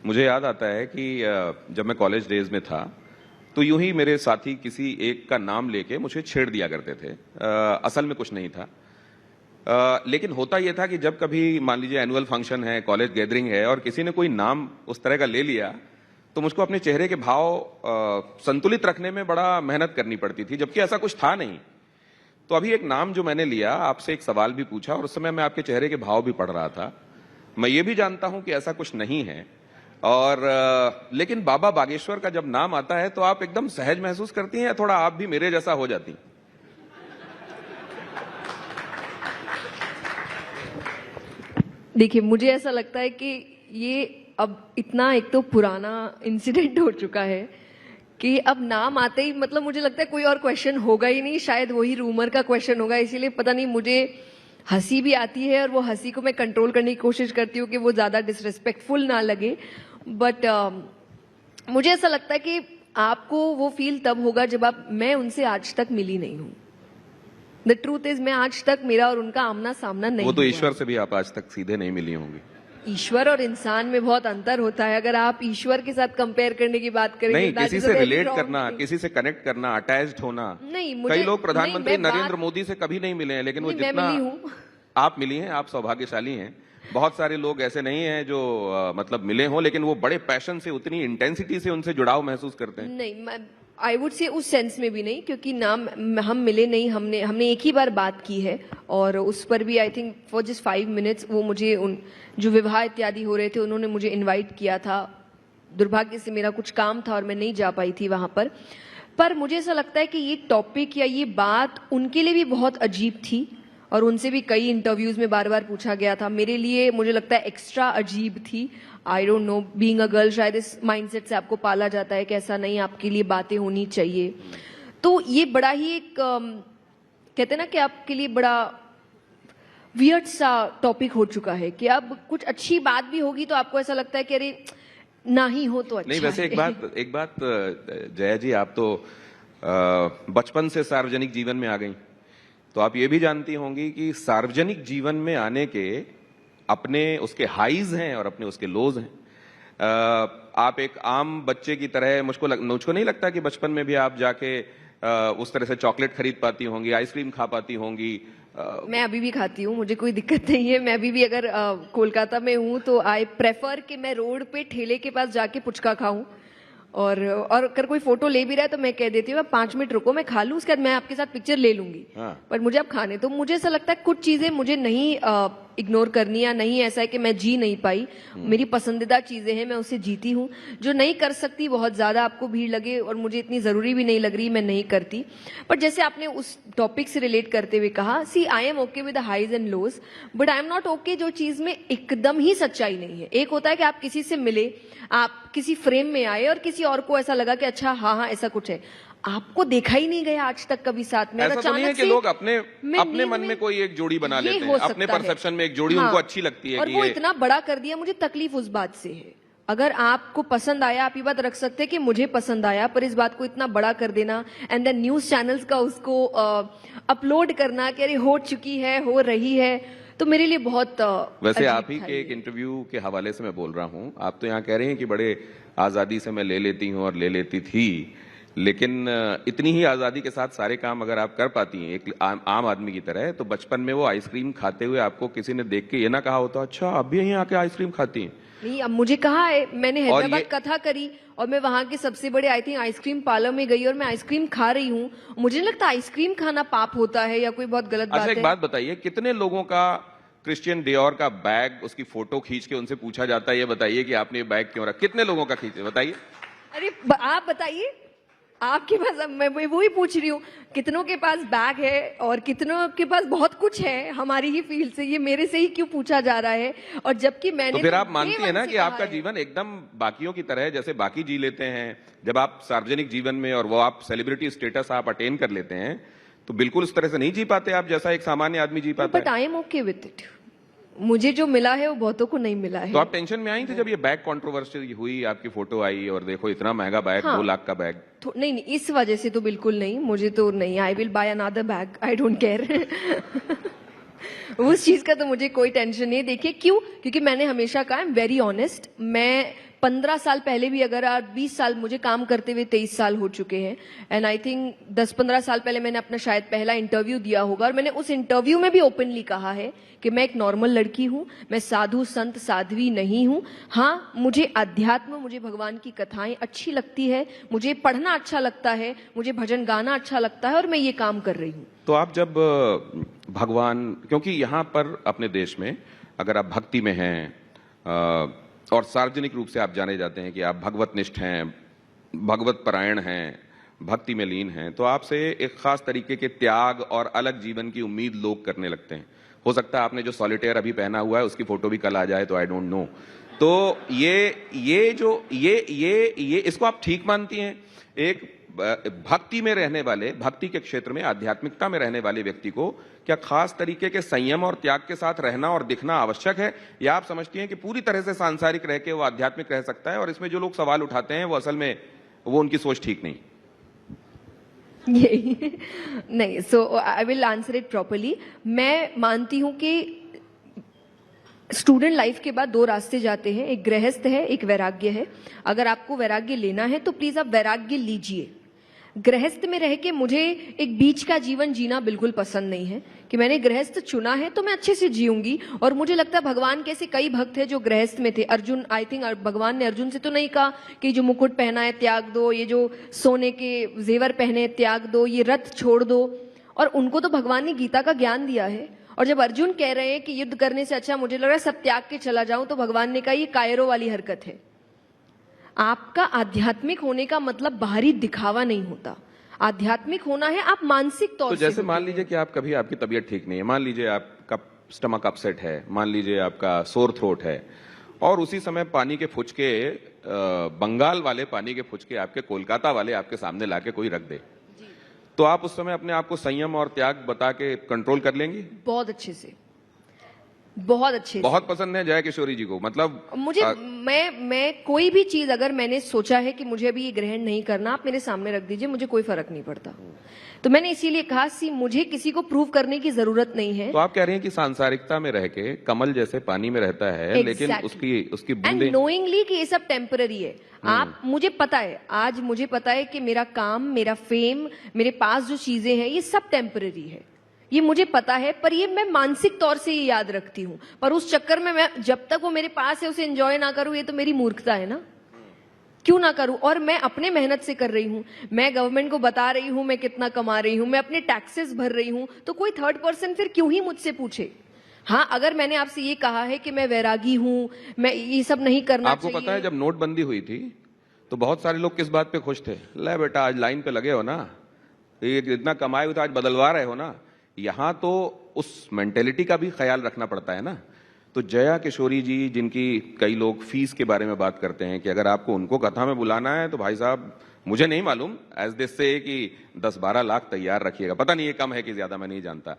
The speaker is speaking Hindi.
मुझे याद आता है कि जब मैं कॉलेज डेज में था तो यूं ही मेरे साथी किसी एक का नाम लेके मुझे छेड़ दिया करते थे। असल में कुछ नहीं था, लेकिन होता यह था कि जब कभी मान लीजिए एनुअल फंक्शन है, कॉलेज गैदरिंग है और किसी ने कोई नाम उस तरह का ले लिया तो मुझको अपने चेहरे के भाव संतुलित रखने में बड़ा मेहनत करनी पड़ती थी, जबकि ऐसा कुछ था नहीं। तो अभी एक नाम जो मैंने लिया, आपसे एक सवाल भी पूछा और उस समय मैं आपके चेहरे के भाव भी पढ़ रहा था। मैं ये भी जानता हूं कि ऐसा कुछ नहीं है, और लेकिन बाबा बागेश्वर का जब नाम आता है तो आप एकदम सहज महसूस करती हैं या थोड़ा आप भी मेरे जैसा हो जाती हैं? देखिए, मुझे ऐसा लगता है कि ये अब इतना एक तो पुराना इंसिडेंट हो चुका है कि अब नाम आते ही मतलब मुझे लगता है कोई और क्वेश्चन होगा ही नहीं, शायद वही रूमर का क्वेश्चन होगा। इसीलिए पता नहीं, मुझे हंसी भी आती है और वो हंसी को मैं कंट्रोल करने की कोशिश करती हूँ कि वो ज्यादा डिसरिस्पेक्टफुल ना लगे। बट मुझे ऐसा लगता है कि आपको वो फील तब होगा जब मैं उनसे आज तक मिली नहीं हूँ। द ट्रूथ इज, मैं आज तक मेरा और उनका आमना सामना नहीं। वो तो ईश्वर से भी आप आज तक सीधे नहीं मिली होंगी। ईश्वर और इंसान में बहुत अंतर होता है। अगर आप ईश्वर के साथ कंपेयर करने की बात करें, नहीं, किसी से रिलेट करना, किसी से कनेक्ट करना, अटैच्ड होना। नहीं, कई लोग प्रधानमंत्री नरेंद्र मोदी से कभी नहीं मिले हैं, लेकिन वो जितना आप मिली हैं, आप सौभाग्यशाली हैं। बहुत सारे लोग ऐसे नहीं हैं जो मतलब मिले हों, लेकिन वो बड़े पैशन से, उतनी इंटेंसिटी से उनसे जुड़ाव महसूस करते हैं। नहीं, आई वुड से उस सेंस में भी नहीं, क्योंकि नाम हम मिले नहीं, हमने एक ही बार बात की है और उस पर भी I think for just 5 minutes वो मुझे उन जो विवाह इत्यादि हो रहे थे उन्होंने मुझे इनवाइट किया था। दुर्भाग्य से मेरा कुछ काम था और मैं नहीं जा पाई थी वहां पर मुझे ऐसा लगता है कि ये टॉपिक या ये बात उनके लिए भी बहुत अजीब थी और उनसे भी कई इंटरव्यूज में बार बार पूछा गया था। मेरे लिए मुझे लगता है एक्स्ट्रा अजीब थी। I don't know, being a girl शायद इस माइंडसेट से आपको पाला जाता है कि ऐसा नहीं, आपके लिए बातें होनी चाहिए। तो ये बड़ा ही एक कहते हैं ना कि आपके लिए बड़ा वियर्ड सा टॉपिक हो चुका है कि अब कुछ अच्छी बात भी होगी तो आपको ऐसा लगता है कि अरे ना ही हो तो अच्छा नहीं। वैसे एक बात जया जी, आप तो बचपन से सार्वजनिक जीवन में आ गई, तो आप ये भी जानती होंगी कि सार्वजनिक जीवन में आने के अपने उसके हाईज हैं और अपने उसके लोज हैं। आप एक आम बच्चे की तरह, मुझको नहीं लगता कि बचपन में भी आप जाके उस तरह से चॉकलेट खरीद पाती होंगी, आइसक्रीम खा पाती होंगी। मैं अभी भी खाती हूँ, मुझे कोई दिक्कत नहीं है। मैं अभी भी अगर कोलकाता में हूँ तो आई प्रेफर कि मैं रोड पे ठेले के पास जाके पुचका खाऊं, और अगर कोई फोटो ले भी रहा है तो मैं कह देती हूँ 5 मिनट रुको, मैं खा लूँ, उसके बाद मैं आपके साथ पिक्चर ले लूंगी। पर मुझे अब खाने, तो मुझे ऐसा लगता है कुछ चीजें मुझे नहीं इग्नोर करनी, या नहीं ऐसा है कि मैं जी नहीं पाई। मेरी पसंदीदा चीजें हैं, मैं उसे जीती हूँ। जो नहीं कर सकती, बहुत ज्यादा आपको भीड़ लगे और मुझे इतनी जरूरी भी नहीं लग रही, मैं नहीं करती। पर जैसे आपने उस टॉपिक से रिलेट करते हुए कहा, see I am okay with the highs and lows, but I am not okay जो चीज में एकदम ही सच्चाई नहीं है। एक होता है कि आप किसी से मिले, आप किसी फ्रेम में आए और किसी और को ऐसा लगा कि अच्छा हाँ ऐसा कुछ है, आपको देखा ही नहीं गया आज तक कभी साथ में। ऐसा तो नहीं है कि लोग अपने मन में कोई एक जोड़ी बना लेते हैं, अपने परसेप्शन में एक जोड़ी उनको अच्छी लगती है, और वो इतना बड़ा कर दिया। मुझे तकलीफ उस बात से है। अगर आपको पसंद आया, आप ये बात रख सकते हैं कि मुझे पसंद आया, पर इस बात को इतना बड़ा कर देना एंड देन न्यूज चैनल्स का उसको अपलोड करना कि अरे हो चुकी है, हो रही है, तो मेरे लिए बहुत वैसे आप ही के एक इंटरव्यू के हवाले से मैं बोल रहा हूं। आप तो यहाँ कह रहे हैं कि बड़े आजादी से मैं ले लेती हूँ और ले लेती थी, लेकिन इतनी ही आजादी के साथ सारे काम अगर आप कर पाती हैं एक आम आदमी की तरह, तो बचपन में वो आइसक्रीम खाते हुए आपको किसी ने देख के ये ना कहा होता, अच्छा आप भी यहीं आके आइसक्रीम खाती हैं? नहीं, अब मुझे कहा है, मैंने हैदराबाद कथा करी और मैं वहां के सबसे बड़े आई थिंक आइसक्रीम पार्लर में गई और मैं आइसक्रीम खा रही हूँ। मुझे नहीं लगता आइसक्रीम खाना पाप होता है या कोई बहुत गलत बात है। एक बात बताइए, कितने लोगों का क्रिश्चियन डियोर का बैग, उसकी फोटो खींच के उनसे पूछा जाता है ये बताइए कि आपने ये बैग क्यों रखा? कितने लोगों का खींचे, बताइए। अरे आप बताइए, आपके पास, मैं वो ही पूछ रही हूँ, कितनों के पास बैग है और कितनों के पास बहुत कुछ है हमारी ही फील्ड से, ये मेरे से ही क्यों पूछा जा रहा है? और जबकि मैंने, तो फिर आप मानती है ना कि आपका जीवन एकदम बाकियों की तरह, जैसे बाकी जी लेते हैं, जब आप सार्वजनिक जीवन में और वो आप सेलिब्रिटी स्टेटस आप अटेन कर लेते हैं, तो बिल्कुल उस तरह से नहीं जी पाते आप जैसा एक सामान्य आदमी जी पाता है। But I am okay with it. मुझे जो मिला है वो बहुतों को नहीं मिला है। तो आप टेंशन में आई थी जब ये बैग कंट्रोवर्सी हुई, आपकी फोटो आई और देखो इतना महंगा बैग, 2 लाख का बैग? नहीं, इस वजह से तो बिल्कुल नहीं, मुझे तो नहीं। I will by another bag, I don't care. उस चीज का तो मुझे कोई टेंशन नहीं है। देखिए क्यों, क्योंकि मैंने हमेशा कहा, आई एम वेरी ऑनेस्ट। मैं 15 साल पहले भी अगर आप 20 साल, मुझे काम करते हुए 23 साल हो चुके हैं, एंड आई थिंक 10-15 साल पहले मैंने अपना शायद पहला इंटरव्यू दिया होगा और मैंने उस इंटरव्यू में भी ओपनली कहा है कि मैं एक नॉर्मल लड़की हूं, मैं साधु संत साध्वी नहीं हूं। हाँ, मुझे अध्यात्म, मुझे भगवान की कथाएं अच्छी लगती है, मुझे पढ़ना अच्छा लगता है, मुझे भजन गाना अच्छा लगता है और मैं ये काम कर रही हूँ। तो आप जब भगवान, क्योंकि यहाँ पर अपने देश में अगर आप भक्ति में हैं और सार्वजनिक रूप से आप जाने जाते हैं कि आप भगवत निष्ठ हैं, भगवत परायण हैं, भक्ति में लीन हैं, तो आपसे एक खास तरीके के त्याग और अलग जीवन की उम्मीद लोग करने लगते हैं। हो सकता है आपने जो सॉलिटेयर अभी पहना हुआ है उसकी फोटो भी कल आ जाए, तो आई डोंट नो। तो ये इसको आप ठीक मानती हैं? एक भक्ति में रहने वाले, भक्ति के क्षेत्र में, आध्यात्मिकता में रहने वाले व्यक्ति को क्या खास तरीके के संयम और त्याग के साथ रहना और दिखना आवश्यक है, या आप समझती हैं कि पूरी तरह से सांसारिक रह के वो आध्यात्मिक रह सकता है? और इसमें जो लोग सवाल उठाते हैं वो असल में वो उनकी सोच ठीक नहीं। ये नहीं, so I will answer it properly. मैं मानती हूं कि स्टूडेंट लाइफ के बाद 2 रास्ते जाते हैं, एक गृहस्थ है, एक वैराग्य है। अगर आपको वैराग्य लेना है तो प्लीज आप वैराग्य लीजिए। गृहस्थ में रह के मुझे एक बीच का जीवन जीना बिल्कुल पसंद नहीं है कि मैंने गृहस्थ चुना है तो मैं अच्छे से जीऊंगी। और मुझे लगता है भगवान के ऐसे कई भक्त हैं जो गृहस्थ में थे। अर्जुन, आई थिंक भगवान ने अर्जुन से तो नहीं कहा कि जो मुकुट पहना है त्याग दो, ये जो सोने के जेवर पहने त्याग दो, ये रथ छोड़ दो। और उनको तो भगवान ने गीता का ज्ञान दिया है। और जब अर्जुन कह रहे हैं कि युद्ध करने से अच्छा मुझे लग रहा है सब त्याग के चला जाऊं, तो भगवान ने कहा ये कायरों वाली हरकत है। आपका आध्यात्मिक होने का मतलब बाहरी दिखावा नहीं होता। आध्यात्मिक होना है आप मानसिक तौर तो से। जैसे मान लीजिए कि आप कभी, आपकी तबीयत ठीक नहीं है, मान लीजिए आपका स्टमक अपसेट है, मान लीजिए आपका सोर थ्रोट है, और उसी समय पानी के फुचके, बंगाल वाले पानी के फुचके आपके कोलकाता वाले आपके सामने लाके कोई रख दे, तो आप उस समय अपने आप को संयम और त्याग बता के कंट्रोल कर लेंगी? बहुत अच्छे से, बहुत अच्छे से। बहुत पसंद है जय किशोरी जी को, मतलब मुझे मैं कोई भी चीज अगर मैंने सोचा है कि मुझे अभी ये ग्रहण नहीं करना, आप मेरे सामने रख दीजिए, मुझे कोई फर्क नहीं पड़ता। तो मैंने इसीलिए कहा सी मुझे किसी को प्रूव करने की जरूरत नहीं है। तो आप कह रही हैं कि सांसारिकता में रह के कमल जैसे पानी में रहता है, लेकिन उसकी एंड बूंदें, नोइंगली कि ये सब टेम्पररी है। आप, मुझे पता है, आज मुझे पता है कि मेरा काम, मेरा फेम, मेरे पास जो चीजें हैं ये सब टेम्पररी है, ये मुझे पता है। पर ये मैं मानसिक तौर से ये याद रखती हूँ। पर उस चक्कर में मैं जब तक वो मेरे पास है उसे एंजॉय ना करूँ, ये तो मेरी मूर्खता है ना, क्यों ना करूं। और मैं अपने मेहनत से कर रही हूं, मैं गवर्नमेंट को बता रही हूं मैं कितना कमा रही हूं, मैं अपने टैक्सेस भर रही हूं, तो कोई थर्ड पर्सन फिर क्यों ही मुझसे पूछे। हाँ, अगर मैंने आपसे ये कहा है कि मैं वैरागी हूं, मैं ये सब नहीं करना आपको चाहिए। पता है जब नोटबंदी हुई थी तो बहुत सारे लोग किस बात पे खुश थे? ले बेटा आज लाइन पे लगे हो ना, ये इतना कमाए हो तो आज बदलवा रहे हो ना। यहाँ तो उस मेंटेलिटी का भी ख्याल रखना पड़ता है ना। तो जया किशोरी जी, जिनकी कई लोग फीस के बारे में बात करते हैं कि अगर आपको उनको कथा में बुलाना है तो भाई साहब मुझे नहीं मालूम, एज दिस से कि 10-12 लाख तैयार रखिएगा, पता नहीं ये कम है कि ज्यादा, मैं नहीं जानता।